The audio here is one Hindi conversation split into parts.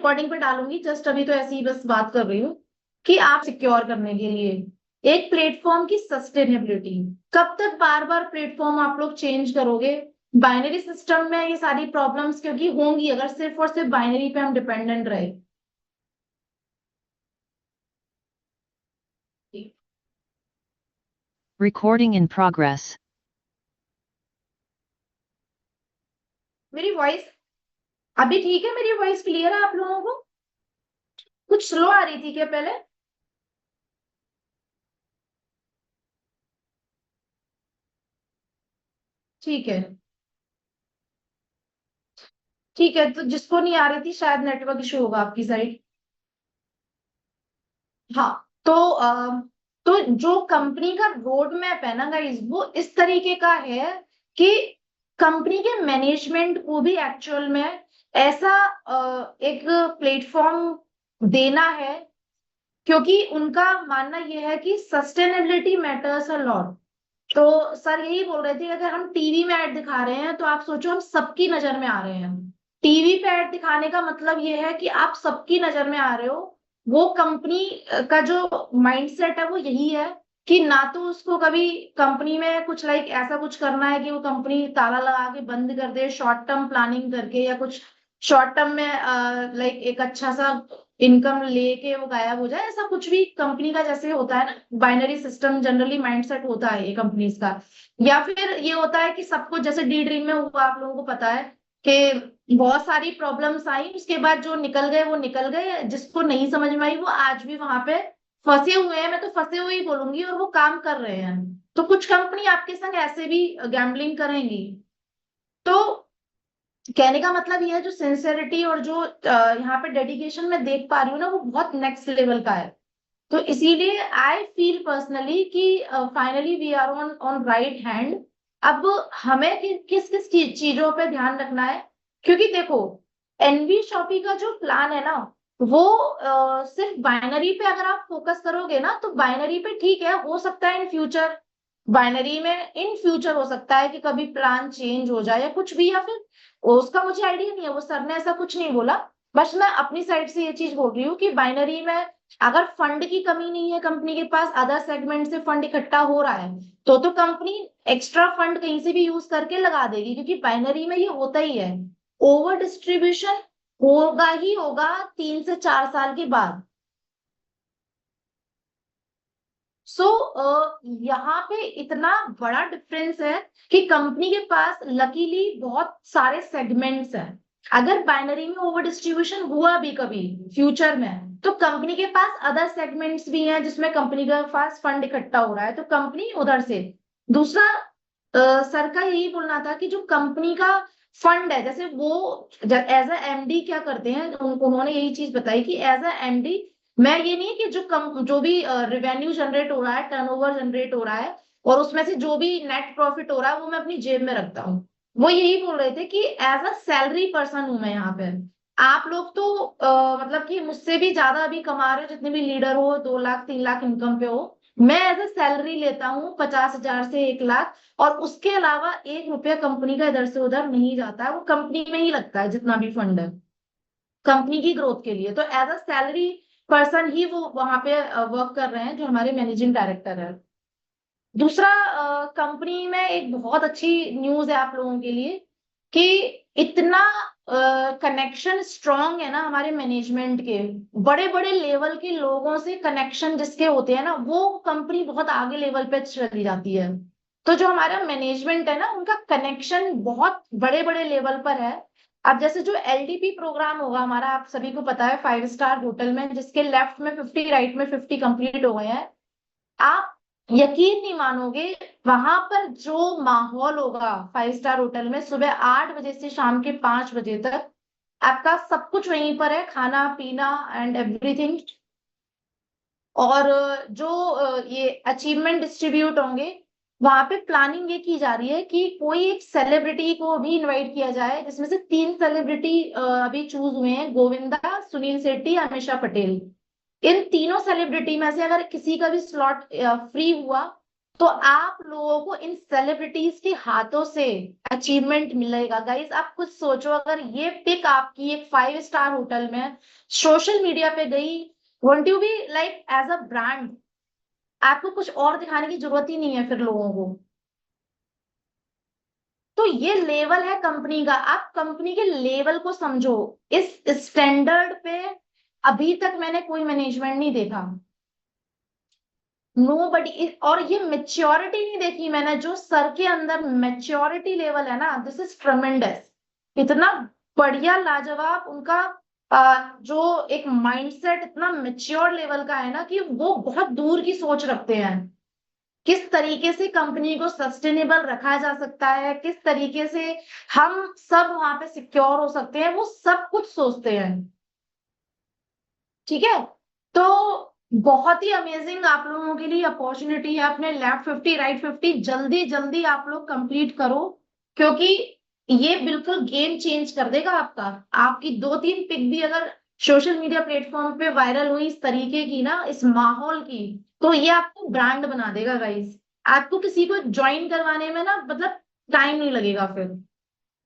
रिकॉर्डिंग पे डालूंगी, जस्ट अभी तो ऐसे ही बस बात कर रही हूँ कि आप सिक्योर करने के लिए एक प्लेटफॉर्म की सस्टेनेबिलिटी, कब तक बार बार प्लेटफॉर्म आप लोग चेंज करोगे? बाइनरी सिस्टम में ये सारी प्रॉब्लम्स क्योंकि होंगी अगर सिर्फ और सिर्फ बाइनरी पे हम डिपेंडेंट रहे। Recording in progress. मेरी वॉइस अभी ठीक है? मेरी वॉइस क्लियर है आप लोगों को? कुछ स्लो आ रही थी क्या पहले? ठीक है, ठीक है। तो जिसको नहीं आ रही थी शायद नेटवर्क इशू होगा आपकी साइड। हाँ, तो जो कंपनी का रोड मैप है ना गाइस, वो इस तरीके का है कि कंपनी के मैनेजमेंट को भी एक्चुअल में ऐसा एक प्लेटफॉर्म देना है, क्योंकि उनका मानना यह है कि सस्टेनेबिलिटी मैटर्स अ लॉट। तो सर यही बोल रहे थे कि अगर हम टीवी में ऐड दिखा रहे हैं तो आप सोचो हम सबकी नजर में आ रहे हैं। टीवी पे ऐड दिखाने का मतलब ये है कि आप सबकी नजर में आ रहे हो। वो कंपनी का जो माइंडसेट है वो यही है कि ना तो उसको कभी कंपनी में कुछ लाइक ऐसा कुछ करना है कि वो कंपनी ताला लगा के बंद कर दे शॉर्ट टर्म प्लानिंग करके, या कुछ शॉर्ट टर्म में लाइक एक अच्छा सा इनकम लेके वो गायब हो जाए, ऐसा कुछ भी कंपनी का जैसे होता है ना, बाइनरी सिस्टम जनरली माइंडसेट होता है ये कंपनीज का। या फिर ये होता है कि सब कुछ जैसे डी ड्रीम में हुआ, आप लोगों को पता है कि बहुत सारी प्रॉब्लम्स आई, उसके बाद जो निकल गए वो निकल गए, जिसको नहीं समझ में आई वो आज भी वहां पे फंसे हुए हैं। मैं तो फंसे हुए ही बोलूंगी, और वो काम कर रहे हैं। तो कुछ कंपनी आपके संग ऐसे भी गैम्बलिंग करेंगी। तो कहने का मतलब ये है, जो सिंसेरिटी और जो यहाँ पे डेडिकेशन मैं देख पा रही हूँ ना, वो बहुत नेक्स्ट लेवल का है। तो इसीलिए आई फील पर्सनली कि finally we are on on right hand. अब हमें किस किस चीजों पे ध्यान रखना है, क्योंकि देखो एनवी शॉपी का जो प्लान है ना, वो सिर्फ बाइनरी पे अगर आप फोकस करोगे ना, तो बाइनरी पे ठीक है, हो सकता है इन फ्यूचर बाइनरी में इन फ्यूचर हो सकता है कि कभी प्लान चेंज हो जाए या कुछ भी, या फिर उसका मुझे आइडिया नहीं है, वो सर ने ऐसा कुछ नहीं बोला। बस मैं अपनी साइड से ये चीज बोल रही हूँ कि बाइनरी में अगर फंड की कमी नहीं है, कंपनी के पास अदर सेगमेंट से फंड इकट्ठा हो रहा है, तो कंपनी एक्स्ट्रा फंड कहीं से भी यूज करके लगा देगी, क्योंकि बाइनरी में ये होता ही है। ओवर डिस्ट्रीब्यूशन होगा ही होगा 3 से 4 साल के बाद। सो यहाँ पे इतना बड़ा डिफरेंस है कि कंपनी के पास लकीली बहुत सारे सेगमेंट्स हैं। अगर बाइनरी में ओवर डिस्ट्रीब्यूशन हुआ भी कभी फ्यूचर में, तो कंपनी के पास अदर सेगमेंट्स भी हैं जिसमें कंपनी के पास फंड इकट्ठा हो रहा है, तो कंपनी उधर से। दूसरा सर का यही बोलना था कि जो कंपनी का फंड है, जैसे वो एज अ एमडी क्या करते हैं, उन्होंने यही चीज बताई कि एज अ एमडी मैं ये नहीं कि जो भी रेवेन्यू जनरेट हो रहा है, टर्नओवर जनरेट हो रहा है, और उसमें से जो भी नेट प्रॉफिट हो रहा है वो मैं अपनी जेब में रखता हूँ। वो यही बोल रहे थे कि एज अ सैलरी पर्सन हूं मैं यहाँ पे। आप लोग तो मतलब कि मुझसे भी ज्यादा अभी कमा रहे हो, जितने भी लीडर हो, 2 लाख 3 लाख इनकम पे हो। मैं एज अ सैलरी लेता हूँ 50,000 से 1 लाख, और उसके अलावा 1 रुपया कंपनी का इधर से उधर नहीं जाता है, वो कंपनी में ही लगता है जितना भी फंड है कंपनी की ग्रोथ के लिए। तो एज अ सैलरी पर्सन ही वो वहां पे वर्क कर रहे हैं, जो हमारे मैनेजिंग डायरेक्टर है। दूसरा, कंपनी में एक बहुत अच्छी न्यूज है आप लोगों के लिए कि इतना कनेक्शन स्ट्रांग है ना हमारे मैनेजमेंट के, बड़े बड़े लेवल के लोगों से कनेक्शन जिसके होते हैं ना, वो कंपनी बहुत आगे लेवल पे चली जाती है। तो जो हमारा मैनेजमेंट है ना, उनका कनेक्शन बहुत बड़े बड़े लेवल पर है। अब जैसे जो एलडीपी प्रोग्राम होगा हमारा, आप सभी को पता है, 5 स्टार होटल में, जिसके लेफ्ट में 50 राइट में 50 कंप्लीट हो गए हैं। आप यकीन नहीं मानोगे, वहां पर जो माहौल होगा 5 स्टार होटल में, सुबह 8 बजे से शाम के 5 बजे तक आपका सब कुछ वहीं पर है, खाना पीना एंड एवरीथिंग। और जो ये अचीवमेंट डिस्ट्रीब्यूट होंगे, वहां पे प्लानिंग ये की जा रही है कि कोई एक सेलिब्रिटी को भी इनवाइट किया जाए, जिसमें से 3 सेलिब्रिटी अभी चूज हुए हैं, गोविंदा, सुनील शेट्टी, अमीषा पटेल। इन तीनों सेलिब्रिटी में से अगर किसी का भी स्लॉट फ्री हुआ, तो आप लोगों को इन सेलिब्रिटीज के हाथों से अचीवमेंट मिलेगा। गाइस आप कुछ सोचो, अगर ये पिक आपकी एक 5 स्टार होटल में सोशल मीडिया पे गई, won't you be like as a brand, आपको कुछ और दिखाने की जरूरत ही नहीं है फिर लोगों को। तो ये लेवल है कंपनी का, आप कंपनी के लेवल को समझो। इस स्टैंडर्ड पे अभी तक मैंने कोई मैनेजमेंट नहीं देखा, नो बडी। और ये मेच्योरिटी नहीं देखी मैंने, जो सर के अंदर मेच्योरिटी लेवल है ना, दिस इज ट्रमेंडस। इतना बढ़िया लाजवाब उनका जो एक माइंडसेट इतना मेच्योर लेवल का है ना, कि वो बहुत दूर की सोच रखते हैं। किस तरीके से कंपनी को सस्टेनेबल रखा जा सकता है, किस तरीके से हम सब वहां पे सिक्योर हो सकते हैं, वो सब कुछ सोचते हैं। ठीक है, तो बहुत ही अमेजिंग आप लोगों के लिए अपॉर्चुनिटी है। अपने लेफ्ट 50 राइट 50 जल्दी जल्दी आप लोग कंप्लीट करो, क्योंकि ये बिल्कुल गेम चेंज कर देगा आपका। आपकी 2-3 पिक भी अगर सोशल मीडिया प्लेटफॉर्म पे वायरल हुई इस तरीके की ना, इस माहौल की, तो ये आपको ब्रांड बना देगा गाइस। आपको किसी को ज्वाइन करवाने में ना मतलब टाइम नहीं लगेगा फिर।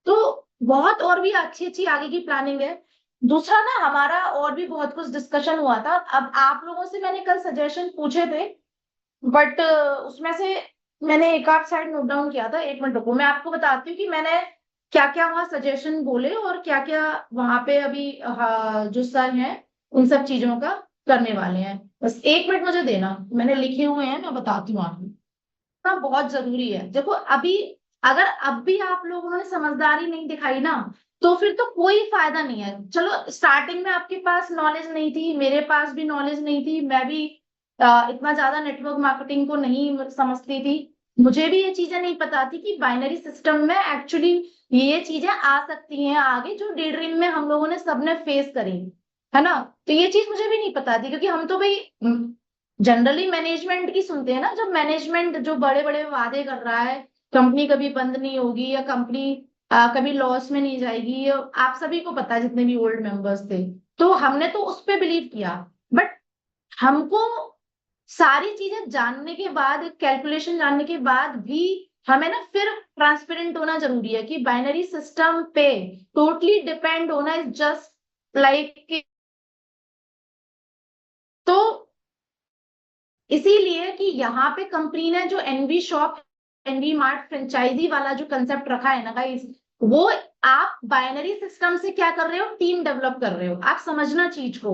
तो बहुत और भी अच्छी अच्छी आगे की प्लानिंग है। दूसरा ना, हमारा और भी बहुत कुछ डिस्कशन हुआ था। अब आप लोगों से मैंने कल सजेशन पूछे थे, बट उसमें से मैंने एक आध साइड नोट डाउन किया था। 1 मिनट रुको, मैं आपको बताती हूँ कि मैंने क्या क्या वहाँ सजेशन बोले और क्या क्या वहां पे अभी जो सर हैं उन सब चीजों का करने वाले हैं। बस 1 मिनट मुझे देना, मैंने लिखे हुए हैं, मैं बताती हूँ आपको। हाँ, बहुत जरूरी है। देखो अभी, अगर अब भी आप लोगों ने समझदारी नहीं दिखाई ना, तो फिर तो कोई फायदा नहीं है। चलो स्टार्टिंग में आपके पास नॉलेज नहीं थी, मेरे पास भी नॉलेज नहीं थी, मैं भी इतना ज्यादा नेटवर्क मार्केटिंग को नहीं समझती थी। मुझे भी ये चीजें नहीं पता थी कि बाइनरी सिस्टम में एक्चुअली ये चीजें आ सकती हैं आगे, जो डे ड्रीम में हम लोगों ने सबने फेस करी है ना। तो ये चीज मुझे भी नहीं पता थी, क्योंकि हम तो भाई जनरली मैनेजमेंट की सुनते हैं ना, जब मैनेजमेंट जो बड़े बड़े वादे कर रहा है, कंपनी कभी बंद नहीं होगी या कंपनी कभी लॉस में नहीं जाएगी, आप सभी को पता है जितने भी ओल्ड मेंबर्स थे। तो हमने तो उस पे बिलीव किया, बट हमको सारी चीजें जानने के बाद, कैलकुलेशन जानने के बाद भी हमें ना फिर ट्रांसपेरेंट होना जरूरी है कि बाइनरी सिस्टम पे टोटली डिपेंड होना इज जस्ट लाइक। तो इसीलिए कि यहाँ पे कंपनी ने जो NV shop, NV mart franchise वाला जो कंसेप्ट रखा है ना गाइस, वो आप बाइनरी सिस्टम से क्या कर रहे हो, टीम डेवलप कर रहे हो। आप समझना चीज को,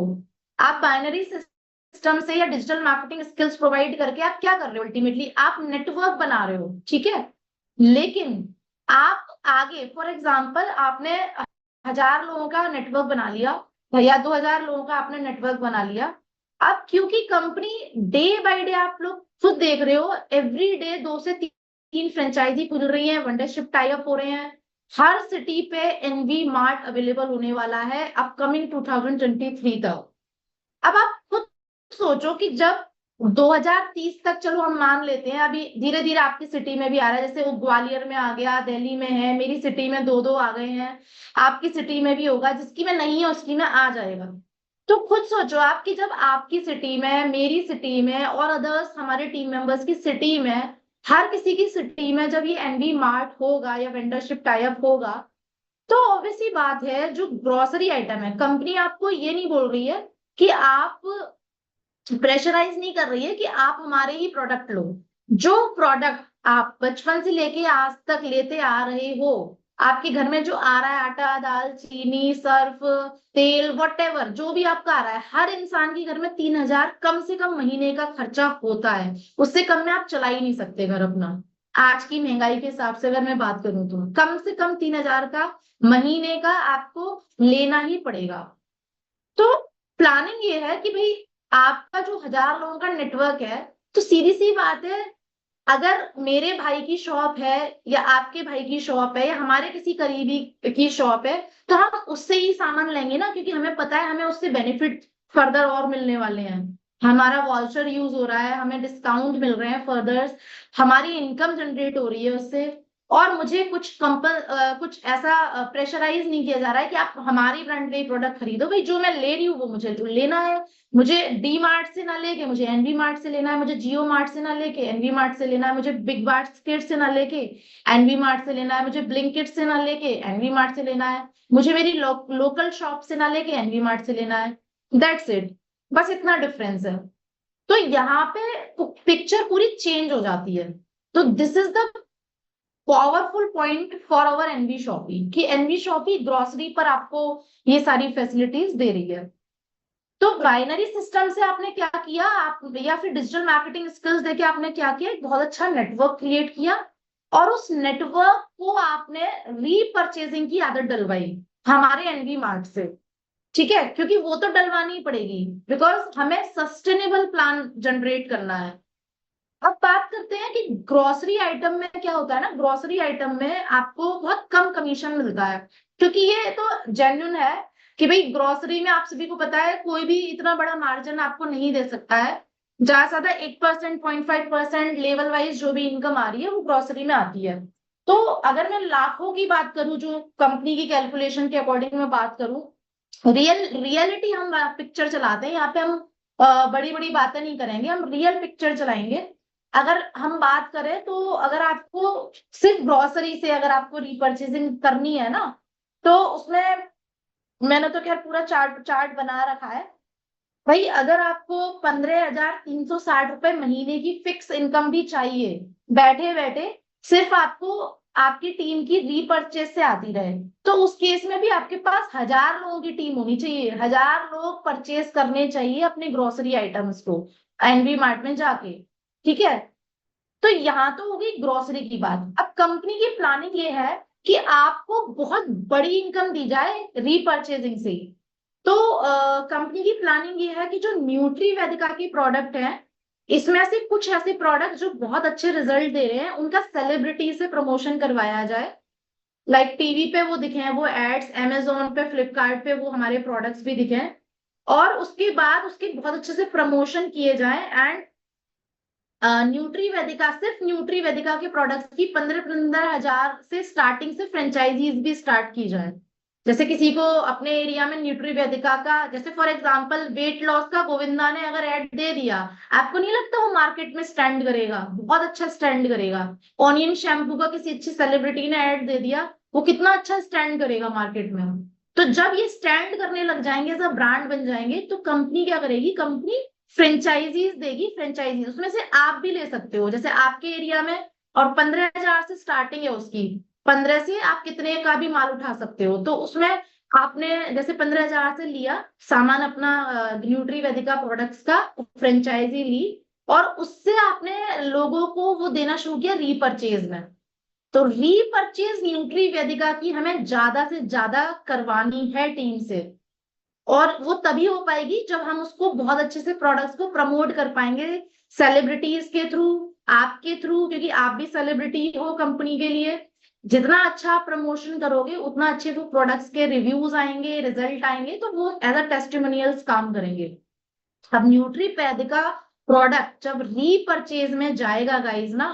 आप बाइनरी सिस्टम से या डिजिटल मार्केटिंग स्किल्स प्रोवाइड करके आप क्या कर रहे हो, अल्टीमेटली आप नेटवर्क बना रहे हो। ठीक है, लेकिन आप आगे फॉर एग्जाम्पल आपने 1000 लोगों का नेटवर्क बना लिया, या 2000 लोगों का आपने नेटवर्क बना लिया। अब क्योंकि कंपनी डे बाय डे, आप लोग खुद देख रहे हो, एवरी डे 2 से 3 फ्रेंचाइजी खुल रही है, वनडरशिप टाई अप हो रहे हैं। हर सिटी पे एनवी मार्ट अवेलेबल होने वाला है अपकमिंग 2023 तक। अब आप खुद सोचो कि जब 2030 तक, चलो हम मान लेते हैं, अभी धीरे धीरे आपकी सिटी में भी आ रहा है, जैसे वो ग्वालियर में आ गया, दिल्ली में है, मेरी सिटी में 2-2 आ गए हैं, आपकी सिटी में भी होगा, जिसकी में नहीं है उसकी में आ जाएगा। तो खुद सोचो आपकी, जब आपकी सिटी में, मेरी सिटी में और अदर्स हमारे टीम मेंबर्स की सिटी में, हर किसी की सिटी में जब ये एनवी मार्ट होगा या वेंडरशिप टाई अप होगा, तो ऑब्वियसली बात है, जो ग्रोसरी आइटम है, कंपनी आपको ये नहीं बोल रही है कि आप, प्रेशराइज नहीं कर रही है कि आप हमारे ही प्रोडक्ट लो। जो प्रोडक्ट आप बचपन से लेके आज तक लेते आ रहे हो, आपके घर में जो आ रहा है, आटा दाल चीनी सर्फ तेल वटेवर जो भी आपका आ रहा है, हर इंसान के घर में 3000 कम से कम महीने का खर्चा होता है। उससे कम में आप चला ही नहीं सकते घर अपना। आज की महंगाई के हिसाब से अगर मैं बात करूं तो कम से कम 3000 का महीने का आपको लेना ही पड़ेगा। तो प्लानिंग ये है कि भाई आपका जो 1000 लोगों का नेटवर्क है, तो सीधी सी बात है, अगर मेरे भाई की शॉप है या आपके भाई की शॉप है या हमारे किसी करीबी की शॉप है, तो हम उससे ही सामान लेंगे ना, क्योंकि हमें पता है हमें उससे बेनिफिट फर्दर और मिलने वाले हैं। हमारा वाउचर यूज हो रहा है, हमें डिस्काउंट मिल रहे हैं फर्दर, हमारी इनकम जनरेट हो रही है उससे। और मुझे कुछ ऐसा प्रेशराइज नहीं किया जा रहा है कि आप हमारी ब्रांड के प्रोडक्ट खरीदो। भाई जो मैं ले रही हूँ वो मुझे जो लेना है, मुझे डी मार्ट से ना लेके मुझे एनवी मार्ट से लेना है, मुझे जियो मार्ट से ना लेके एनवी मार्ट से लेना है, मुझे बिग बास्केट से ना लेके एनवी मार्ट से लेना है, मुझे ब्लिंकिट से ना लेके एनवी मार्ट से लेना है, मुझे मेरी लोकल शॉप से ना लेके एनवी मार्ट से लेना है। दैट्स इट, बस इतना डिफरेंस है। तो यहाँ पे पिक्चर पूरी चेंज हो जाती है। तो this is the powerful point for our NV shoppy कि एनवी शॉपी ग्रोसरी पर आपको ये सारी फैसिलिटीज दे रही है। तो बाइनरी सिस्टम से आपने क्या किया, आप या फिर डिजिटल मार्केटिंग स्किल्स देके आपने क्या किया, एक बहुत अच्छा नेटवर्क क्रिएट किया और उस नेटवर्क को आपने रीपरचेजिंग की आदत डलवाई हमारे एनवी मार्ट से। ठीक है, क्योंकि वो तो डलवानी ही पड़ेगी, बिकॉज हमें सस्टेनेबल प्लान जनरेट करना है। अब बात करते हैं कि ग्रोसरी आइटम में क्या होता है ना, ग्रोसरी आइटम में आपको बहुत कम कमीशन मिलता है, क्योंकि ये तो जेन्युइन है कि भाई ग्रोसरी में आप सभी को पता है कोई भी इतना बड़ा मार्जिन आपको नहीं दे सकता है। ज्यादा से ज्यादा 8%, 0.5% लेवल वाइज जो भी इनकम आ रही है वो ग्रोसरी में आती है। तो अगर मैं लाखों की बात करूं, जो कंपनी की कैलकुलेशन के अकॉर्डिंग मैं बात करूं, रियलिटी हम पिक्चर चलाते हैं यहाँ पे। हम बड़ी बड़ी बातें नहीं करेंगे, हम रियल पिक्चर चलाएंगे। अगर हम बात करें तो अगर आपको सिर्फ ग्रोसरी से अगर आपको रिपर्चेजिंग करनी है ना, तो उसमें मैंने तो खैर पूरा चार्ट चार्ट बना रखा है। भाई अगर आपको 15,360 रुपए महीने की फिक्स इनकम भी चाहिए बैठे बैठे, सिर्फ आपको आपकी टीम की रीपर्चेज से आती रहे, तो उस केस में भी आपके पास 1,000 लोगों की टीम होनी चाहिए, 1,000 लोग परचेज करने चाहिए अपने ग्रोसरी आइटम्स को एनवी मार्ट में जाके। ठीक है, तो यहाँ तो हो गई ग्रोसरी की बात। अब कंपनी की प्लानिंग ये है कि आपको बहुत बड़ी इनकम दी जाए रीपर्चेजिंग से। तो कंपनी की प्लानिंग ये है कि जो न्यूट्री वेदिका की प्रोडक्ट है, इसमें से कुछ ऐसे प्रोडक्ट जो बहुत अच्छे रिजल्ट दे रहे हैं उनका सेलिब्रिटी से प्रमोशन करवाया जाए। लाइक टीवी पे वो दिखे, वो एड्स अमेजोन पे, फ्लिपकार्ट पे वो हमारे प्रोडक्ट्स भी दिखे, और उसके बाद उसके बहुत अच्छे से प्रमोशन किए जाए। एंड न्यूट्री वेदिका, सिर्फ न्यूट्री वेदिका के प्रोडक्ट्स की 15-15 हजार से स्टार्टिंग से फ्रेंचाइजीज भी स्टार्ट की जाए। जैसे किसी को अपने एरिया में न्यूट्री वेदिका का, जैसे फॉर एग्जांपल वेट लॉस का गोविंदा ने अगर ऐड दे दिया, आपको नहीं लगता वो मार्केट में स्टैंड करेगा, बहुत अच्छा स्टैंड करेगा। ऑनियन शैम्पू का किसी अच्छी सेलिब्रिटी ने ऐड दे दिया, वो कितना अच्छा स्टैंड करेगा मार्केट में। तो जब ये स्टैंड करने लग जाएंगे, सब ब्रांड बन जाएंगे, तो कंपनी क्या करेगी, कंपनी फ्रेंचाइजीज देगी। फ्रेंचाइजीज उसमें से आप भी ले सकते हो, जैसे आपके एरिया में, और 15,000 से स्टार्टिंग है उसकी, 15 से आप कितने का भी माल उठा सकते हो। तो उसमें आपने जैसे 15,000 से लिया सामान अपना, न्यूट्री वेदिका प्रोडक्ट्स का फ्रेंचाइजी ली, और उससे आपने लोगों को वो देना शुरू किया रीपरचेज में। तो रीपरचेज न्यूट्री वेदिका की हमें ज्यादा से ज्यादा करवानी है टीम से, और वो तभी हो पाएगी जब हम उसको बहुत अच्छे से प्रोडक्ट्स को प्रमोट कर पाएंगे सेलिब्रिटीज के थ्रू, आपके थ्रू, क्योंकि आप भी सेलिब्रिटी हो कंपनी के लिए। जितना अच्छा आप प्रमोशन करोगे उतना अच्छे वो प्रोडक्ट्स के रिव्यूज आएंगे, रिजल्ट आएंगे, तो वो एज अ टेस्टिमोनियल्स काम करेंगे। अब न्यूट्री पैड का प्रोडक्ट जब रीपरचेज में जाएगा गाइज ना,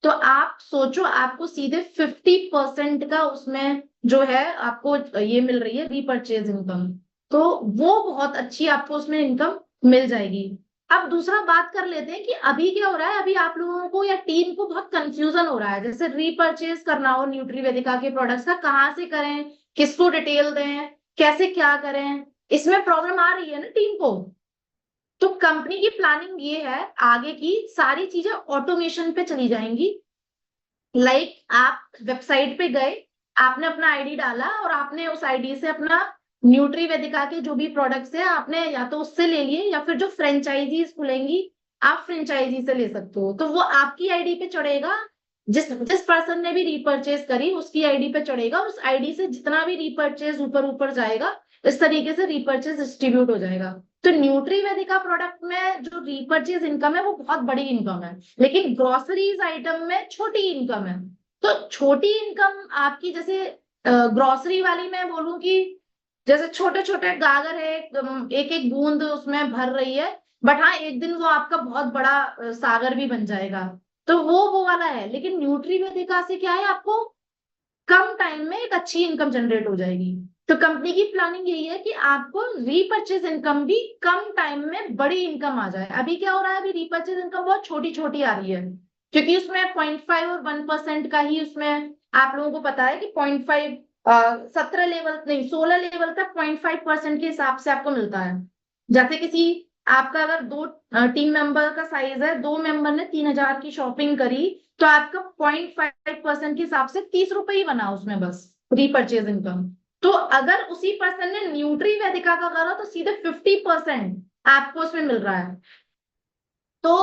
तो आप सोचो आपको सीधे 50% का उसमें जो है आपको ये मिल रही है रीपरचेज इनकम। तो वो बहुत अच्छी आपको उसमें इनकम मिल जाएगी। अब दूसरा बात कर लेते हैं कि अभी क्या हो रहा है, अभी आप लोगों को या टीम को बहुत कंफ्यूजन हो रहा है, जैसे रीपरचेज करना हो न्यूट्री वेदिका के प्रोडक्ट्स का, कहाँ से करें, किसको डिटेल दें, कैसे क्या करें, इसमें प्रॉब्लम आ रही है ना टीम को। तो कंपनी की प्लानिंग ये है, आगे की सारी चीजें ऑटोमेशन पे चली जाएंगी। आप वेबसाइट पे गए, आपने अपना आईडी डाला और आपने उस आईडी से अपना न्यूट्री वेदिका के जो भी प्रोडक्ट्स है आपने या तो उससे ले लिए, या फिर जो फ्रेंचाइजीज खुलेंगी आप फ्रेंचाइजी से ले सकते हो, तो वो आपकी आईडी पे चढ़ेगा। जिस जिस पर्सन ने भी रीपरचेज करी उसकी आईडी पे चढ़ेगा, उस आईडी से जितना भी रीपरचेज ऊपर ऊपर जाएगा, इस तरीके से रीपरचेज डिस्ट्रीब्यूट हो जाएगा। तो न्यूट्री वेदिका प्रोडक्ट में जो रीपरचेज इनकम है वो बहुत बड़ी इनकम है, लेकिन ग्रोसरीज आइटम में छोटी इनकम है। तो छोटी इनकम आपकी, जैसे ग्रोसरी वाली मैं बोलूं कि जैसे छोटे छोटे गागर है, एक एक बूंद उसमें भर रही है, बट हाँ एक दिन वो आपका बहुत बड़ा सागर भी बन जाएगा। तो वो वाला है। लेकिन न्यूट्री वेदिका से क्या है, आपको कम टाइम में एक अच्छी इनकम जनरेट हो जाएगी। तो कंपनी की प्लानिंग यही है कि आपको रीपर्चेज इनकम भी कम टाइम में बड़ी इनकम आ जाए। अभी क्या हो रहा है, अभी रीपर्चेज इनकम बहुत छोटी छोटी आ रही है, क्योंकि उसमें 0.5 और 1% का ही उसमें, आप लोगों को पता है कि 0.5 17 लेवल नहीं 16 लेवल तक 0.5% के हिसाब से आपको मिलता है। जैसे किसी आपका अगर दो टीम मेंबर का साइज है, दो मेंबर ने 3,000 की शॉपिंग करी, तो आपका 0.5% के हिसाब से 30 रुपए ही बना उसमें बस रीपर्चेज इनकम। तो अगर उसी पर्सन ने न्यूट्री वेदिका का करा तो सीधे 50% आपको उसमें मिल रहा है। तो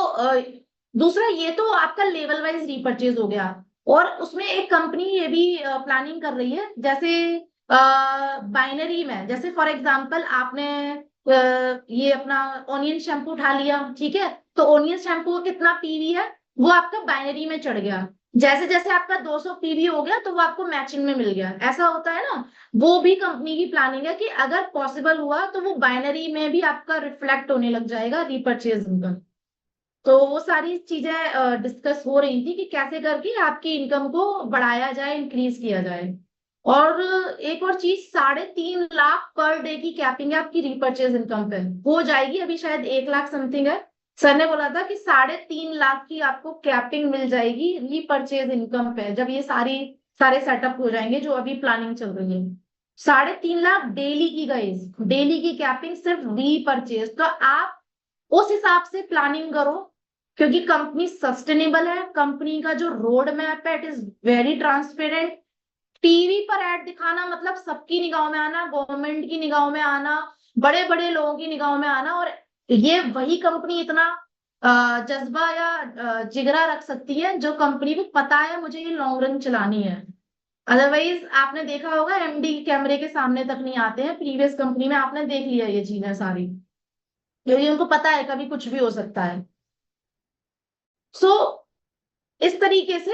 दूसरा ये तो आपका लेवल वाइज रीपर्चेज हो गया। और उसमें एक कंपनी ये भी प्लानिंग कर रही है, जैसे बाइनरी में, जैसे फॉर एग्जांपल आपने ये अपना ऑनियन शैम्पू उठा लिया, ठीक है, तो ऑनियन शैम्पू का कितना पीवी है वो आपका बाइनरी में चढ़ गया। जैसे जैसे आपका 200 पीवी हो गया तो वो आपको मैचिंग में मिल गया, ऐसा होता है ना। वो भी कंपनी की प्लानिंग है कि अगर पॉसिबल हुआ तो वो बाइनरी में भी आपका रिफ्लेक्ट होने लग जाएगा रीपर्चेज इनकम। तो वो सारी चीजें डिस्कस हो रही थी कि कैसे करके आपकी इनकम को बढ़ाया जाए, इंक्रीज किया जाए। और एक और चीज, 3.5 लाख पर डे की कैपिंग है आपकी रीपर्चेज इनकम पे, हो जाएगी। अभी शायद 1 लाख समथिंग है। सर ने बोला था कि 3.5 लाख की आपको कैपिंग मिल जाएगी रीपर्चेज इनकम पे, जब ये सारे सेटअप हो जाएंगे जो अभी प्लानिंग चल रही है। 3.5 लाख डेली की गाइस, डेली की कैपिंग सिर्फ रीपर्चेज। तो आप उस हिसाब से प्लानिंग करो, क्योंकि कंपनी सस्टेनेबल है, कंपनी का जो रोड मैप है it is very transparent. TV पर ऐड दिखाना मतलब सबकी निगाहों में आना, गवर्नमेंट की निगाहों में आना, बड़े बड़े लोगों की निगाहों में आना। और ये वही कंपनी इतना जज्बा या जिगरा रख सकती है जो कंपनी को पता है मुझे ये लॉन्ग रन चलानी है। अदरवाइज आपने देखा होगा एमडी कैमरे के सामने तक नहीं आते हैं, प्रीवियस कंपनी में आपने देख लिया ये चीजें सारी, क्योंकि उनको पता है कभी कुछ भी हो सकता है। सो इस तरीके से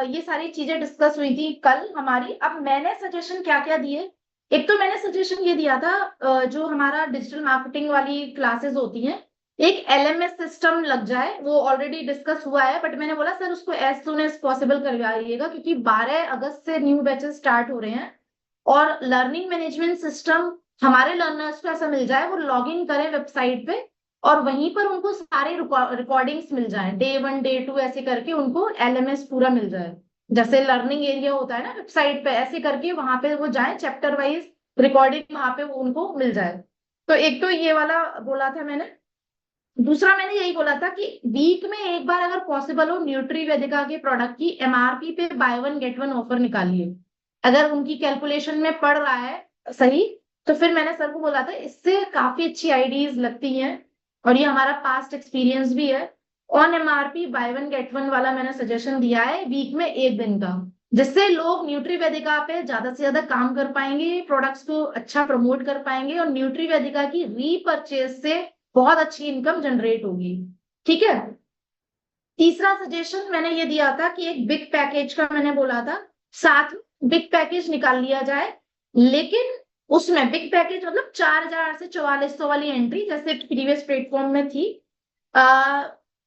ये सारी चीजें डिस्कस हुई थी कल हमारी। अब मैंने सजेशन क्या क्या दिए, एक तो मैंने सजेशन ये दिया था, जो हमारा डिजिटल मार्केटिंग वाली क्लासेस होती हैं, एक एलएमएस सिस्टम लग जाए। वो ऑलरेडी डिस्कस हुआ है, बट मैंने बोला सर उसको एज सुन एज पॉसिबल करवाइएगा, क्योंकि 12 अगस्त से न्यू बैचेस स्टार्ट हो रहे हैं। और लर्निंग मैनेजमेंट सिस्टम हमारे लर्नर्स को ऐसा मिल जाए वो लॉग इन करें वेबसाइट पे, और वहीं पर उनको सारे रिकॉर्डिंग्स मिल जाए, डे 1 डे 2 ऐसे करके उनको एलएमएस पूरा मिल जाए। जैसे लर्निंग एरिया होता है ना वेबसाइट पे, ऐसे करके वहां पे वो जाए चैप्टर वाइज रिकॉर्डिंग वहां पे उनको मिल जाए। तो एक तो ये वाला बोला था मैंने। दूसरा मैंने यही बोला था कि वीक में एक बार अगर पॉसिबल हो न्यूट्री वेदिका के प्रोडक्ट की एमआरपी पे by one get one offer निकालिए। अगर उनकी कैलकुलेशन में पड़ रहा है सही, तो फिर मैंने सर को बोला था इससे काफी अच्छी आइडियाज लगती हैं, और ये हमारा पास्ट एक्सपीरियंस भी है। On MRP by one get one वाला मैंने सजेशन दिया है वीक में एक दिन का, जिससे लोग न्यूट्री वेदिका पे ज्यादा से ज्यादा काम कर पाएंगे, प्रोडक्ट्स को अच्छा प्रमोट कर पाएंगे, और न्यूट्री वेदिका की रीपर्चेज से बहुत अच्छी इनकम जनरेट होगी। ठीक है। तीसरा सजेशन मैंने ये दिया था कि एक बिग पैकेज का मैंने बोला था, साथ बिग पैकेज निकाल लिया जाए। लेकिन उसमें बिग पैकेज मतलब 4,000 से 4,400 वाली एंट्री जैसे प्रीवियस प्लेटफॉर्म में थी, आ,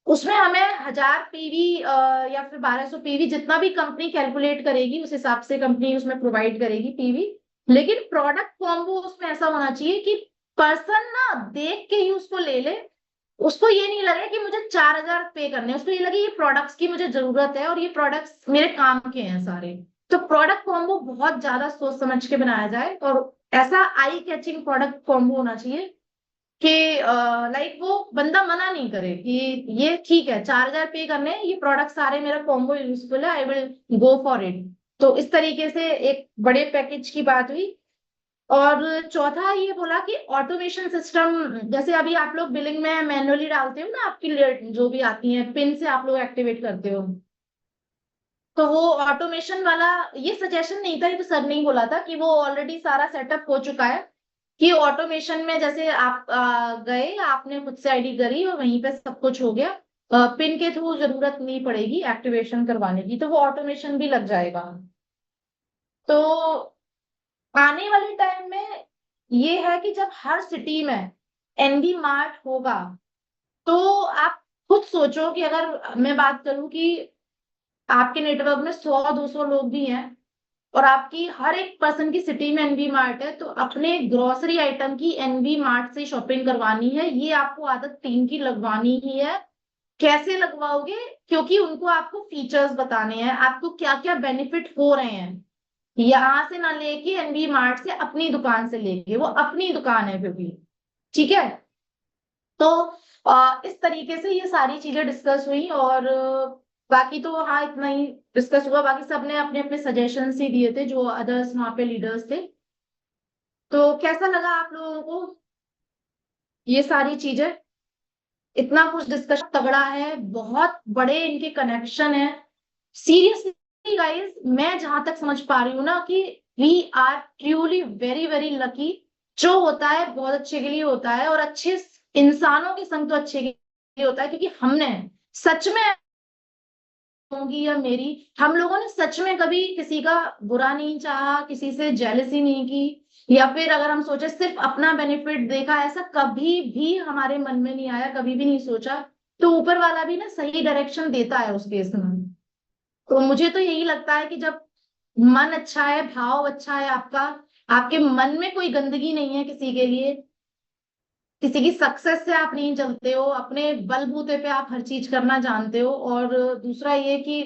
उसमें हमें 1,000 पीवी या फिर 1,200 पीवी, जितना भी कंपनी कैलकुलेट करेगी उस हिसाब से कंपनी उसमें प्रोवाइड करेगी पीवी। लेकिन प्रोडक्ट कॉम्बो उसमें ऐसा होना चाहिए कि पर्सन ना देख के ही उसको ले ले, उसको ये नहीं लगे कि मुझे 4,000 पे करने हैं, उसको ये लगे ये प्रोडक्ट्स की मुझे जरूरत है और ये प्रोडक्ट्स मेरे काम के हैं सारे। तो प्रोडक्ट कॉम्बो बहुत ज्यादा सोच समझ के बनाया जाए, और ऐसा आई कैचिंग प्रोडक्ट कॉम्बो होना चाहिए कि लाइक वो बंदा मना नहीं करे कि ये ठीक है 4,000 पे करने हैं, ये प्रोडक्ट सारे मेरा कॉम्बो यूजफुल है, I will go for it. तो इस तरीके से एक बड़े पैकेज की बात हुई। और चौथा ये बोला कि ऑटोमेशन सिस्टम, जैसे अभी आप लोग बिलिंग में मैन्युअली डालते हो ना, आपकी जो भी आती है पिन से आप लोग एक्टिवेट करते हो, तो वो ऑटोमेशन वाला ये सजेशन नहीं था, ये तो सर ने ही बोला था कि वो ऑलरेडी सारा सेटअप हो चुका है। कि ऑटोमेशन में जैसे आप गए, आपने खुद से आईडी करी और वहीं पे सब कुछ हो गया, पिन के थ्रू जरूरत नहीं पड़ेगी एक्टिवेशन करवाने की, तो वो ऑटोमेशन भी लग जाएगा। तो आने वाले टाइम में ये है कि जब हर सिटी में एनबी मार्ट होगा, तो आप खुद सोचो कि अगर मैं बात करूं कि आपके नेटवर्क में 100-200 लोग भी हैं और आपकी हर एक पर्सन की सिटी में एनवी मार्ट है, तो अपने ग्रोसरी आइटम की एनवी मार्ट से शॉपिंग करवानी है। ये आपको आदत 3 की लगवानी ही है। कैसे लगवाओगे? क्योंकि उनको आपको फीचर्स बताने हैं, आपको क्या क्या बेनिफिट हो रहे हैं। यहाँ से ना लेके एनवी मार्ट से, अपनी दुकान से लेके, वो अपनी दुकान है क्योंकि, ठीक है। तो इस तरीके से ये सारी चीजें डिस्कस हुई, और बाकी तो हाँ इतना ही डिस्कस हुआ। बाकी सबने अपने अपने सजेशंस ही दिए थे, जो अदर्स वहां पे लीडर्स थे। तो कैसा लगा आप लोगों को ये सारी चीजें? इतना कुछ डिस्कशन तगड़ा है, बहुत बड़े इनके कनेक्शन है। सीरियसली गाइस, मैं जहां तक समझ पा रही हूँ ना कि we are truly very very lucky. जो होता है बहुत अच्छे के लिए होता है, और अच्छे इंसानों के संग तो अच्छे के लिए होता है, क्योंकि हमने सच में, होंगी या मेरी, हम लोगों ने सच में कभी किसी का बुरा नहीं चाहा, किसी से जेलसी नहीं की, या फिर अगर हम सोचे सिर्फ अपना बेनिफिट देखा, ऐसा कभी भी हमारे मन में नहीं आया, कभी भी नहीं सोचा। तो ऊपर वाला भी ना सही डायरेक्शन देता है उस केस में। तो मुझे तो यही लगता है कि जब मन अच्छा है, भाव अच्छा है आपका, आपके मन में कोई गंदगी नहीं है किसी के लिए, किसी की सक्सेस से आप नहीं चलते हो, अपने बलबूते पे आप हर चीज करना जानते हो, और दूसरा ये कि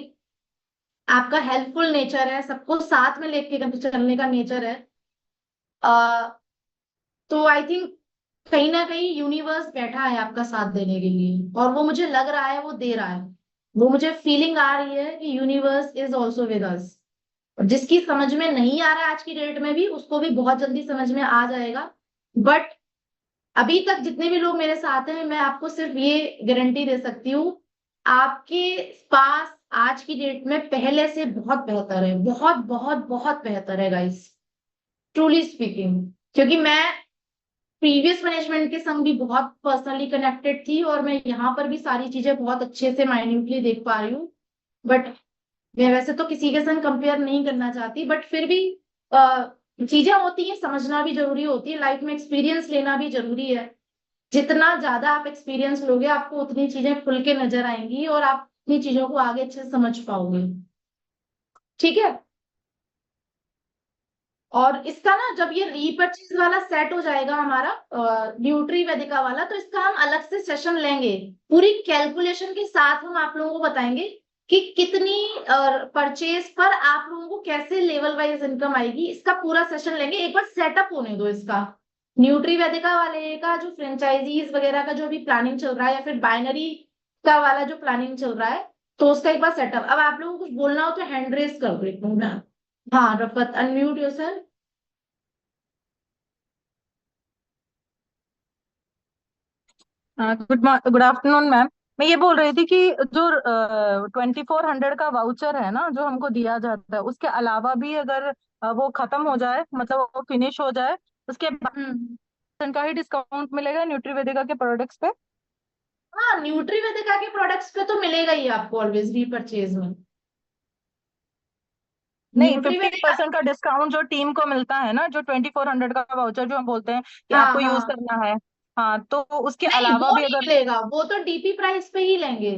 आपका हेल्पफुल नेचर है, सबको साथ में लेके चलने का नेचर है, आ, तो आई थिंक कहीं ना कहीं यूनिवर्स बैठा है आपका साथ देने के लिए, और वो मुझे लग रहा है वो दे रहा है। वो मुझे फीलिंग आ रही है कि universe is also with us. जिसकी समझ में नहीं आ रहा है आज की डेट में भी, उसको भी बहुत जल्दी समझ में आ जाएगा। बट अभी तक जितने भी लोग मेरे साथ हैं, मैं आपको सिर्फ ये गारंटी दे सकती हूँ, आपके पास आज की डेट में पहले से बहुत बेहतर है, बहुत बहुत बहुत बेहतर है गाइस, ट्रूली स्पीकिंग। क्योंकि मैं प्रीवियस मैनेजमेंट के संग भी बहुत पर्सनली कनेक्टेड थी, और मैं यहाँ पर भी सारी चीजें बहुत अच्छे से माइन्यूटली देख पा रही हूँ। बट मैं वैसे तो किसी के संग कंपेयर नहीं करना चाहती, बट फिर भी चीजें होती है, समझना भी जरूरी होती है, लाइफ में एक्सपीरियंस लेना भी जरूरी है। जितना ज्यादा आप एक्सपीरियंस लोगे, आपको उतनी चीजें खुल के नजर आएंगी, और आप उतनी चीजों को आगे अच्छे से समझ पाओगे। ठीक है। और इसका ना, जब ये रीपर्चेज वाला सेट हो जाएगा हमारा, न्यूट्री वेदिका वाला, तो इसका हम अलग से सेशन लेंगे। पूरी कैलकुलेशन के साथ हम आप लोगों को बताएंगे कि कितनी परचेज पर आप लोगों को कैसे लेवल वाइज इनकम आएगी। इसका पूरा सेशन लेंगे, एक बार सेटअप होने दो इसका। न्यूट्री वेदिका वाले का जो फ्रेंचाइजीज वगैरह का जो भी प्लानिंग चल रहा है, या फिर बाइनरी का वाला जो प्लानिंग चल रहा है, तो उसका एक बार सेटअप। अब आप लोगों को कुछ बोलना हो तो हैंड रेस कर दो एक मिनट। हाँ Rafat, unmute yourself. Good good afternoon ma'am. मैं ये बोल रही थी कि जो 2400 का वाउचर है ना, जो हमको दिया जाता है, उसके अलावा भी अगर वो खत्म हो जाए, मतलब वो फिनिश हो जाए, उसके बाद हम्म। का ही डिस्काउंट मिलेगा न्यूट्रीवेदिका के प्रोडक्ट्स पे? हाँ, न्यूट्री वेदिका के प्रोडक्ट्स पे तो मिलेगा ही आपको ऑलवेज रीपरचेज में। नहीं, न्यूट्री फिफ्टी वेदिका। परसेंट का डिस्काउंट जो टीम को मिलता है ना, जो 2400 का वाउचर जो हम बोलते हैं कि हाँ आपको यूज हाँ। करना है। हाँ, तो उसके नहीं, अलावा वो भी नहीं अगर। मिलेगा, वो तो डीपी प्राइस पे ही लेंगे।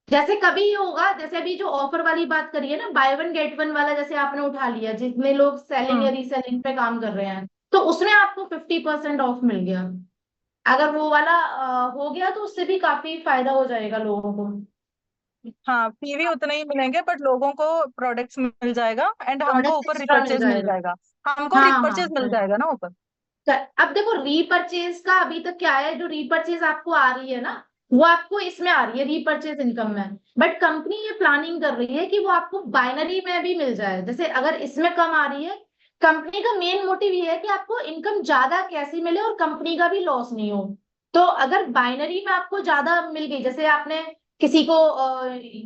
जैसे कभी ही होगा, जैसे अभी जो ऑफर वाली बात करिए ना, बाय वन गेट वन वाला, जैसे आपने उठा लिया, जितने लोग सेलिंग या हम्म। रीसेलिंग पे काम कर रहे हैं, तो उसमें आपको 50% ऑफ मिल गया। अगर वो वाला हो गया, तो उससे भी काफी फायदा हो जाएगा लोगों को। हाँ, पीवी उतने ही मिलेंगे, बट लोगों को प्रोडक्ट्स मिल जाएगा एंड हमको प्रोडक्ट ऊपर एक्स्ट्रा मिल रिपर्चेज मिल जाएगा। जाएगा। हमको हाँ रिपर्चेज मिल हाँ। जाएगा ना ऊपर। अब देखो, रीपरचेज का अभी तक क्या है, जो रीपरचेज आपको आ रही है ना, वो आपको इसमें आ रही है रीपरचेज इनकम में। बट कंपनी ये प्लानिंग कर रही है कि वो आपको बाइनरी में भी मिल जाए। जैसे अगर इसमें कम आ रही है, कंपनी का मेन मोटिव ये है कि आपको इनकम ज्यादा कैसी मिले और कंपनी का भी लॉस नहीं हो। तो अगर बाइनरी में आपको ज्यादा मिल गई, जैसे आपने किसी को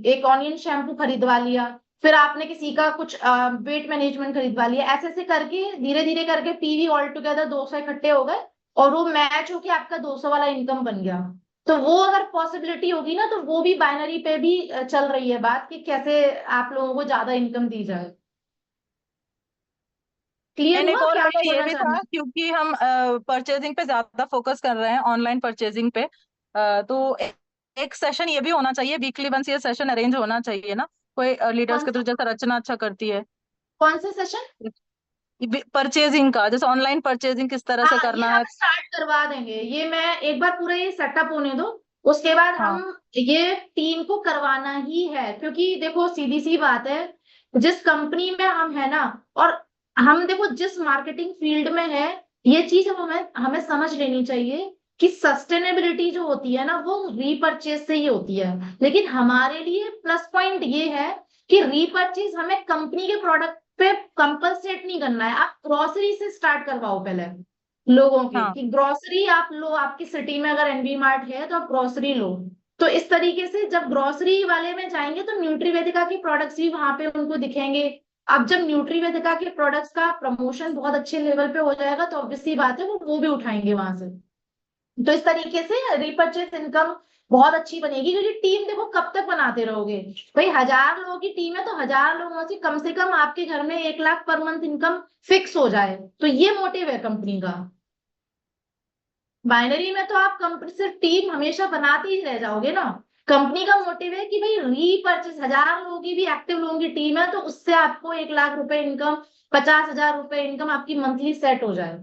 एक ऑनियन शैम्पू खरीदवा लिया, फिर आपने किसी का कुछ वेट मैनेजमेंट खरीदवा लिया, ऐसे ऐसे करके धीरे धीरे करके पीवी ऑल टुगेदर 200 इकट्ठे हो गए, और वो मैच होके आपका 200 वाला इनकम बन गया। तो वो अगर पॉसिबिलिटी होगी ना, तो वो भी बाइनरी पे भी चल रही है बात, कि कैसे आप लोगों को ज्यादा इनकम दी जाए। क्लियर एंड एक हुआ और क्या मेरा ये बोलना भी चाहना था, है? क्योंकि हम परचेजिंग पे ज्यादा फोकस कर रहे हैं, ऑनलाइन परचेजिंग पे। तो एक सेशन ये भी होना चाहिए, वीकली वंस ये सेशन अरेंज होना चाहिए ना, कोई लीडर्स कौन के सा थ्रू, जैसे रचना अच्छा करती है कौन सा सेशन? परचेजिंग का, जैसे ऑनलाइन परचेजिंग किस तरह से हाँ, ये करना हम है। स्टार्ट करवा देंगे। ये मैं एक बार पूरा ये सेटअप होने दो, उसके बाद हम हाँ ये टीम को करवाना ही है। क्योंकि देखो सीधी सी बात है, जिस कंपनी में हम है ना, और हम देखो जिस मार्केटिंग फील्ड में है, ये चीज हमें हमें समझ लेनी चाहिए कि सस्टेनेबिलिटी जो होती है ना, वो रीपरचेज से ही होती है। लेकिन हमारे लिए प्लस पॉइंट ये है कि रीपरचेज हमें कंपनी के प्रोडक्ट पे कंपलसेट नहीं करना है। आप ग्रोसरी से स्टार्ट करवाओ पहले लोगों के, हाँ। कि ग्रोसरी आप लो। आपकी सिटी में अगर एनवी मार्ट है तो आप ग्रोसरी लो। तो इस तरीके से जब ग्रोसरी वाले में जाएंगे तो न्यूट्री वेदिका के प्रोडक्ट्स भी वहां पे उनको दिखेंगे। अब जब न्यूट्री वेदिका के प्रोडक्ट्स का प्रमोशन बहुत अच्छे लेवल पे हो जाएगा तो ऑब्वियस सी बात है वो भी उठाएंगे वहां से। तो इस तरीके से रिपर्चेस इनकम बहुत अच्छी बनेगी। क्योंकि टीम देखो कब तक बनाते रहोगे? भाई 1,000 लोगों की टीम है तो 1,000 लोगों से कम आपके घर में 1 lakh per month income fix हो जाए, तो ये मोटिव है कंपनी का। बाइनरी में तो आप कंपनी सिर्फ टीम हमेशा बनाते ही रह जाओगे ना। कंपनी का मोटिव है कि भाई रीपर्चेस, 1,000 लोगों की भी एक्टिव लोगों की टीम है तो उससे आपको 1 लाख रुपए इनकम, 50,000 रुपए इनकम आपकी मंथली सेट हो जाए।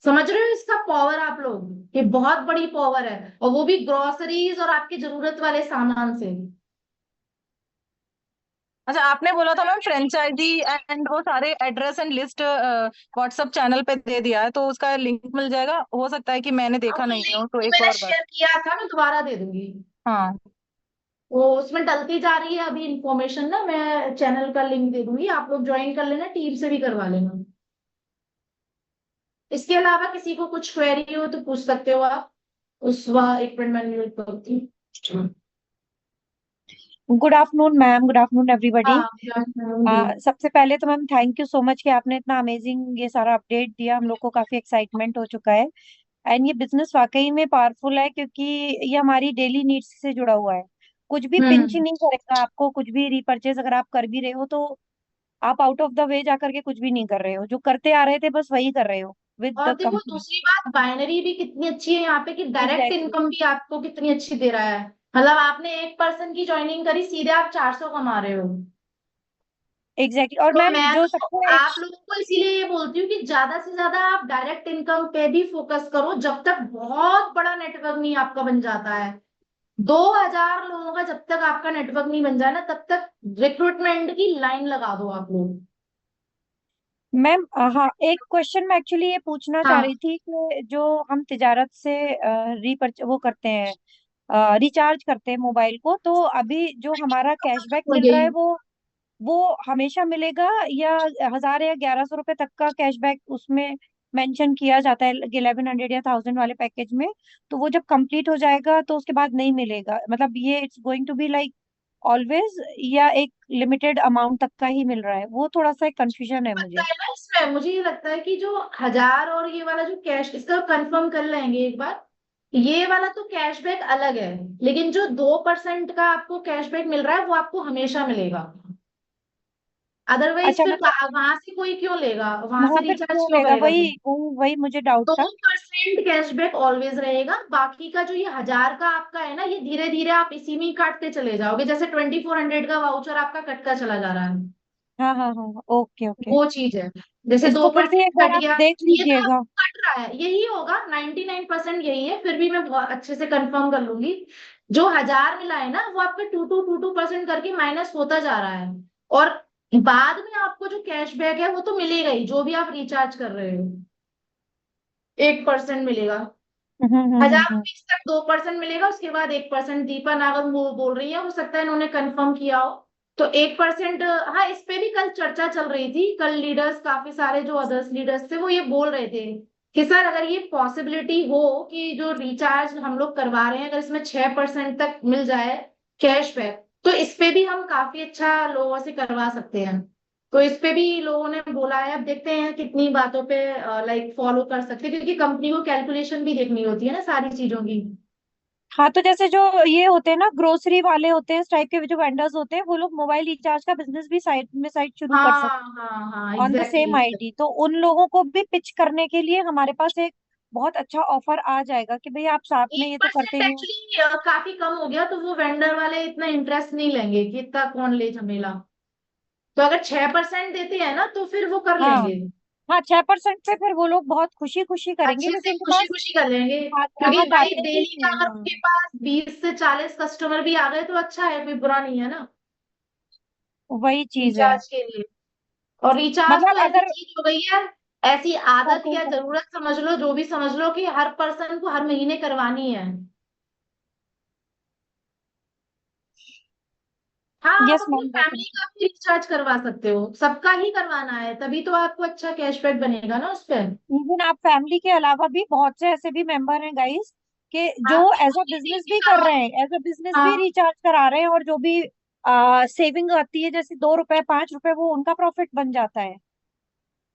समझ रहे हो इसका पावर आप लोग? ये बहुत बड़ी पावर है, और वो भी ग्रोसरीज और आपकी जरूरत वाले सामान से। अच्छा, आपने बोला था मैम फ्रेंचाइजी एंड वो सारे address and list WhatsApp channel पे दे दिया है, तो उसका लिंक मिल जाएगा? हो सकता है कि मैंने अब देखा वो नहीं हो, लिंक तो तो एक मैंने और बार। शेयर किया था, मैं दोबारा दे दूंगी। हाँ। वो उसमें डलती जा रही है अभी इंफॉर्मेशन ना, मैं चैनल का लिंक दे दूंगी, आप लोग ज्वाइन कर लेना, टीम से भी करवा लेना। इसके अलावा किसी को कुछ क्वेरी हो तो पूछ सकते हो आप। उस वह एक मिनट मैं म्यूट करती हूँ। Good afternoon ma'am, good afternoon everybody. हाँ जी। सबसे पहले तो ma'am thank you so much कि आपने इतना अमेजिंग ये सारा अपडेट दिया, हम लोग को काफी एक्साइटमेंट हो चुका है। एंड ये बिजनेस वाकई में पावरफुल है, क्योंकि ये हमारी डेली नीड्स से जुड़ा हुआ है। कुछ भी पिंच हम्म। नहीं करेगा आपको, कुछ भी रिपर्चेज अगर आप कर भी रहे हो तो आप आउट ऑफ द वे जा करके कुछ भी नहीं कर रहे हो, जो करते आ रहे थे बस वही कर रहे हो विद और द देखो कंपनी। दूसरी बात, बाइनरी भी कितनी अच्छी है यहाँ पे कि डायरेक्ट एग्जैक्टली। इनकम भी आपको कितनी अच्छी दे रहा है। मतलब आपने 1 पर्सन की ज्वाइनिंग करी, सीधे आप 400 कमा रहे हो। एग्जैक्टली। और तो मैम मैं जो तो सबसे आप लोगों को इसीलिए ये बोलती हूँ कि ज्यादा से ज्यादा आप डायरेक्ट इनकम पे भी फोकस करो, जब तक बहुत बड़ा नेटवर्क नहीं आपका बन जाता है। 2,000 लोगों का जब तक आपका नेटवर्क नहीं बन जाए ना, तब तक रिक्रूटमेंट की लाइन लगा दो आप लोग। मैम, हाँ, एक क्वेश्चन मैं एक्चुअली ये पूछना चाह हाँ, रही थी कि जो हम तिजारत से रीपर्च वो करते हैं, रिचार्ज करते हैं मोबाइल को, तो अभी जो हमारा कैशबैक मिल रहा है यही। वो हमेशा मिलेगा, या 1,000 या 1,100 रुपए तक का कैशबैक उसमें मेंशन किया जाता है 1,100 या 1,000 वाले पैकेज में? तो वो जब कंप्लीट हो जाएगा तो उसके बाद नहीं मिलेगा, मतलब ये it's going to be like always, या एक लिमिटेड अमाउंट तक का ही मिल रहा है? वो थोड़ा सा कंफ्यूजन है लगता मुझे। है ना इसमें, मुझे ये लगता है कि जो 1,000 और ये वाला जो कैश, इसका कंफर्म कर लेंगे एक बार। ये वाला तो कैशबैक अलग है, लेकिन जो 2% का आपको कैशबैक मिल रहा है वो आपको हमेशा मिलेगा। अदरवाइज अच्छा, फिर मतलब वहां से कोई क्यों लेगा, वहां से वहां फिर रिचार्ज क्यों क्यों लेगा? करेगा वही कोई? वही मुझे डाउट दो था। परसेंट कैशबैक ऑलवेज रहेगा। बाकी का जो ये 1,000 का आपका है ना, ये धीरे धीरे आप इसी में ही काटते चले जाओगे, जैसे 2,400 का वाउचर आपका कटता चला जा रहा है। हाँ हाँ हाँ, ओके ओके। वो चीज है। जैसे दो इसको फिर भी परसेंट एक बार कट आप गया, देख ये तो लीजिएगा। आपको कट रहा है, यही होगा। 99% यही है, फिर भी मैं बहुत अच्छे से कंफर्म कर लूंगी। जो 1,000 मिला है ना, वो आपका 2% करके माइनस होता जा रहा है। और बाद में आपको जो कैशबैक है वो तो मिलेगा ही, जो भी आप रिचार्ज कर रहे हो। 1% मिलेगा। हजार हम्म। रुपीज तक 2% मिलेगा, उसके बाद 1%। दीपा नागर वो बोल रही है, हो सकता है इन्होंने कंफर्म किया हो। तो 1%। हाँ, इस पे भी कल चर्चा चल रही थी। कल लीडर्स, काफी सारे जो अदर्स लीडर्स थे वो ये बोल रहे थे कि सर अगर ये पॉसिबिलिटी हो कि जो रिचार्ज हम लोग करवा रहे हैं अगर इसमें 6% तक मिल जाए कैशबैक, तो इस पे भी हम काफी अच्छा लोगों से करवा सकते हैं। तो इस पे भी लोगों ने बोला है। अब देखते हैं कितनी बातों पे लाइक फॉलो कर सकते हैं, क्योंकि कंपनी को कैलकुलेशन भी देखनी होती है ना सारी चीजों की। हाँ, तो जैसे जो ये होते हैं ना, ग्रोसरी वाले होते हैं, इस टाइप के जो वेंडर्स होते हैं, वो लोग मोबाइल रिचार्ज का बिजनेस भी साइट शुरू कर हाँ सकते हाँ हाँ, हैं on the same exactly. ID. तो उन लोगों को भी पिच करने के लिए हमारे पास एक बहुत अच्छा ऑफर आ जाएगा कि भाई आप साथ में ये एक तो करते परसेंट ही हो। एक्चुअली काफी कम हो गया, तो वो वेंडर वाले इतना इंटरेस्ट नहीं लेंगे कि इतना कौन ले झमेला। तो अगर 6% देते हैं ना तो फिर वो कर हाँ लेंगे, हाँ, 6% पे फिर वो लोग बहुत खुशी खुशी करेंगे, अच्छे क्योंकि से उनके खुशी पास खुशी कर लेंगे। क्योंकि ग्राहक भाई आते ही डेली का हैं। अगर हाँ, उनके पास 20 से 40 कस्टमर भी आ गए तो अच्छा है, कोई बुरा नहीं है ना वही चीज है। रिचार्ज के लिए। और रिचार्ज तो मतलब ऐसी अगर चीज हो गई है, ऐसी हाँ, आदत कोई या जरूरत समझ लो, जो भी समझ लो, कि हर पर्सन को हर महीने करवानी है। हाँ, आप यस अपनी मैम, फैमिली का भी रिचार्ज करवा सकते हो, सबका ही करवाना है, तभी तो आपको अच्छा कैशबैक बनेगा ना उस पर। इवन आप फैमिली के अलावा भी बहुत से ऐसे भी मेंबर हैं गाइस कि जो हाँ, एज अ देखो, ये बिजनेस भी भी कर करवा। रहे हैं, एज अ बिजनेस भी हाँ, रिचार्ज करा रहे हैं, और जो भी सेविंग आती है जैसे 2 रुपए 5 रुपए, वो उनका प्रॉफिट बन जाता है।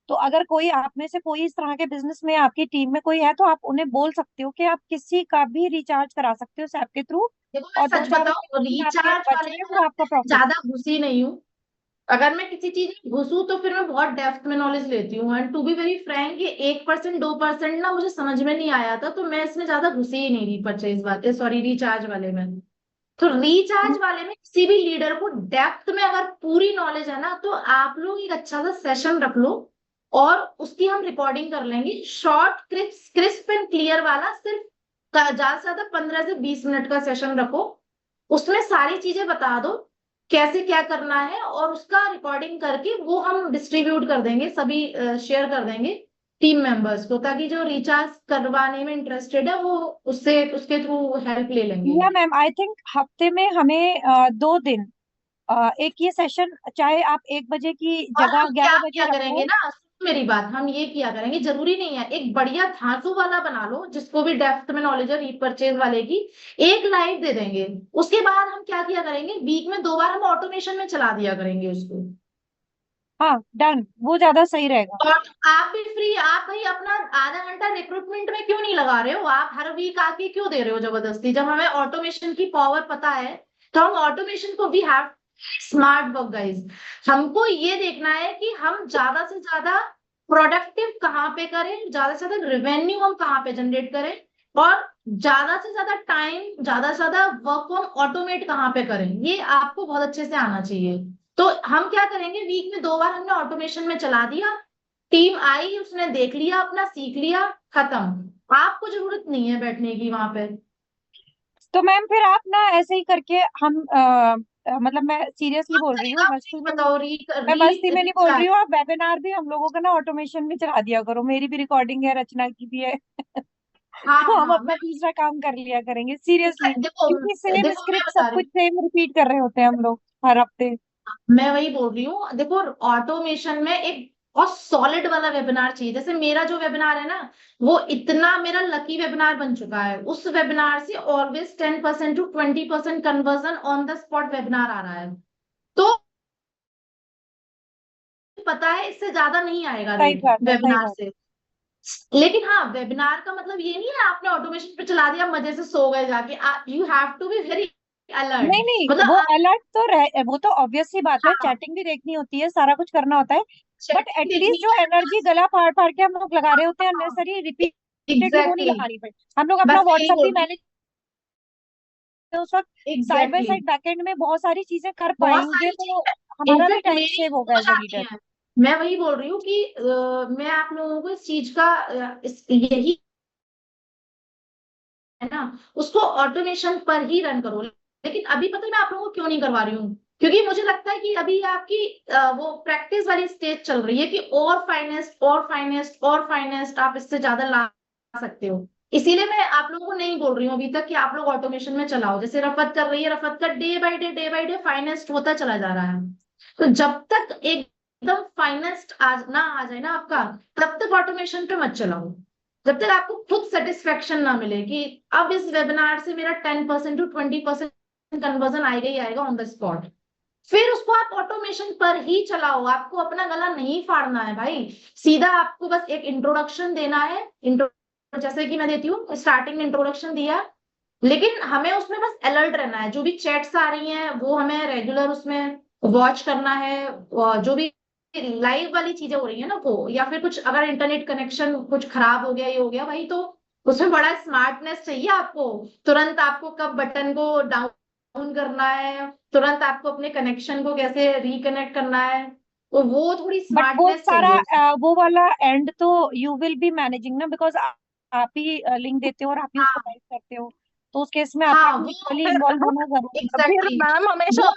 तो अगर कोई आप में से कोई इस तरह के बिजनेस में आपकी टीम में कोई है, तो आप उन्हें बोल सकते हो कि आप किसी का भी रिचार्ज करा सकते हो इस ऐप के थ्रू, देखो मैं और दो सच चार रुपए बताऊं, जितने आपके रिचार्ज बच वाले रहे हैं में ना वो आपका मैं प्रॉफिट। ज्यादा घुसी नहीं हूँ। अगर मैं किसी चीज में घुसूं तो फिर मैं बहुत डेप्थ में नॉलेज लेती हूँ, and to be very frank, ये 1% 2% ना मुझे समझ में नहीं आया था, तो मैं इसमें ज्यादा घुसी ही नहीं रही परचेज वाले, सॉरी, रिचार्ज वाले में। तो रिचार्ज वाले में किसी भी लीडर को डेप्थ में अगर पूरी नॉलेज है ना, तो आप लोग एक अच्छा सा सेशन रख लो, और उसकी हम रिकॉर्डिंग कर लेंगे, short crisp crisp and clear वाला, सिर्फ ज्यादा से ज्यादा 15 से 20 मिनट का सेशन रखो। उसमें सारी चीजें बता दो, कैसे क्या करना है, और उसका रिकॉर्डिंग करके वो हम डिस्ट्रीब्यूट कर देंगे, सभी शेयर कर देंगे टीम मेंबर्स को, ताकि जो रिचार्ज करवाने में इंटरेस्टेड है वो उससे उसके थ्रू हेल्प ले लेंगे। या मैम, आई थिंक हफ्ते में हमें 2 दिन एक ये सेशन, चाहे आप 1 बजे की और जगह हम क्या 11 बजे किया रखो। करेंगे ना, सुन मेरी बात, हम ये किया करेंगे, जरूरी नहीं है एक बढ़िया धांसू वाला बना लो जिसको भी डेप्थ में नॉलेज है रीपरचेज वाले की, एक लाइव दे देंगे। उसके बाद हम क्या किया करेंगे, वीक में 2 बार हम ऑटोमेशन में चला दिया करेंगे उसको। हाँ, डन, वो ज्यादा सही रहेगा। और आप भी फ्री, आप भाई अपना आधा घंटा रिक्रूटमेंट में क्यों नहीं लगा रहे हो, आप हर वीक आके क्यों दे रहे हो जबरदस्ती, जब हमें ऑटोमेशन की पावर पता है। तो हम ऑटोमेशन को भी हैव स्मार्ट वर्क गाइज, हमको ये देखना है कि हम ज्यादा से ज्यादा प्रोडक्टिव कहाँ पे करें, ज्यादा से ज्यादा रेवेन्यू हम कहाँ पे जनरेट करें, और ज्यादा से ज्यादा टाइम, ज्यादा से ज्यादा वर्क को हम ऑटोमेट कहाँ पे करें, ये आपको बहुत अच्छे से आना चाहिए। तो हम क्या करेंगे, वीक में 2 बार हमने ऑटोमेशन में चला दिया, टीम आई, उसने देख लिया, अपना सीख लिया, खत्म, आपको जरूरत नहीं है बैठने की वहां पे। तो मैम फिर आप ना ऐसे ही करके हम मतलब मैं सीरियसली आप बोल रही हूँ, तरीका मस्ती में नहीं। बताओ, मैं मस्ती में नहीं बोल रही रिचार्ज। हूँ, आप वेबिनार भी हम लोगों का ना ऑटोमेशन में चला दिया करो, मेरी भी रिकॉर्डिंग है, रचना की भी है। हाँ तो हम हाँ, अपना मैं दूसरा काम कर लिया करेंगे सीरियसली, देखो, क्योंकि सेम देखो मैं स्क्रिप्ट सब बता रही कुछ हूँ, सेम रिपीट कर रहे होते हैं हम लोग हर हफ्ते। मैं वही बोल रही हूँ, देखो ऑटोमेशन में एक बहुत सॉलिड वाला वेबिनार चाहिए, जैसे मेरा जो वेबिनार है ना, वो इतना मेरा लकी वेबिनार बन चुका है, उस वेबिनार से always 10% to 20% conversion on the spot webinar आ रहा है। तो पता है इससे ज्यादा नहीं आएगा सही रेट बात है, सही वेबिनार बात से। लेकिन हाँ, वेबिनार का मतलब ये नहीं है आपने ऑटोमेशन पे चला दिया मजे से सो गए जाके, you have to be very है। अलर्ट, नहीं नहीं, मतलब वो आप। अलर्ट तो वो तो ऑब्वियस सी बात है, हाँ, चैटिंग भी देखनी होती है, सारा कुछ करना होता है। बट चैटिंग देखनी एटलीस्ट जो है एनर्जी प्लस। गला फाड़ फाड़ के हम लोग लगा रहे होते हैं हाँ, अननेसरी रिपीटेडली, वो नहीं एग्जैक्टली, लगानी पड़े। हम लोग अपना बस यही व्हाट्सएप भी बोल रही मैनेज, उस वक्त हूँ, side by exactly, side backend में बहुत सारी चीजें कर बहुत पाएंगे, सारी तो चीजें हमारा भी इनफैक्ट टाइम मेरी सेव होगा सोच एज अ आती लीडर। है। मैं वही बोल रही हूँ कि मैं आप लोगों को इस चीज का यही है ना, उसको ऑटोमेशन पर ही रन करो। लेकिन अभी पता है मैं आप लोगों को क्यों नहीं करवा रही हूँ, क्योंकि मुझे लगता है कि अभी आपकी वो प्रैक्टिस वाली स्टेज चल रही है कि और फाइनेस्ट और फाइनेस्ट और फाइनेस्ट आप इससे ज्यादा ला सकते हो। इसीलिए मैं आप लोगों को नहीं बोल रही हूँ अभी तक कि आप लोग ऑटोमेशन में चलाओ, जैसे रफत कर रही है, रफत का डे बाय डे फाइनेस्ट होता चला जा रहा है। तो जब तक एकदम फाइनेस्ट ना आ जाए ना आपका, तब तक ऑटोमेशन पे मत चलाओ, जब तक आपको खुद सेटिस्फेक्शन ना मिले कि अब इस वेबिनार से मेरा 10% to 20% कन्वर्जन आएगा ही आएगा ऑन द स्पॉट। फिर उसको आप ऑटोमेशन पर ही चलाओ, आपको अपना गला नहीं फाड़ना है भाई, सीधा आपको बस एक इंट्रोडक्शन देना है। इंट्रो जैसे कि मैं देती हूँ, स्टार्टिंग में इंट्रोडक्शन दिया, लेकिन हमें उसमें बस अलर्ट रहना है, जो भी चैट्स आ रही हैं वो हमें रेगुलर उसमें वॉच करना है, और जो भी लाइव वाली चीजें हो रही है ना वो, या फिर कुछ अगर इंटरनेट कनेक्शन कुछ खराब हो गया, ये हो गया भाई, तो उसमें बड़ा स्मार्टनेस चाहिए आपको। तुरंत आपको कब बटन को डाउन करना है, तुरंत आपको अपने कनेक्शन को कैसे रिकनेक्ट करना है, तो वो थोड़ी बट वो स्मार्टनेस सारा चाहिए उसमें। वो वाला एंड तो यू विल बी मैनेजिंग ना, बिकॉज आप ही लिंक देते हो और आप ही उसको हाँ टाइप करते हो, तो उस केस में आपको हाँ, वो टेक्निकली फिर इन्वॉल्व होना जरूरी है। फिर एग्जैक्टली मैम हमेशा वो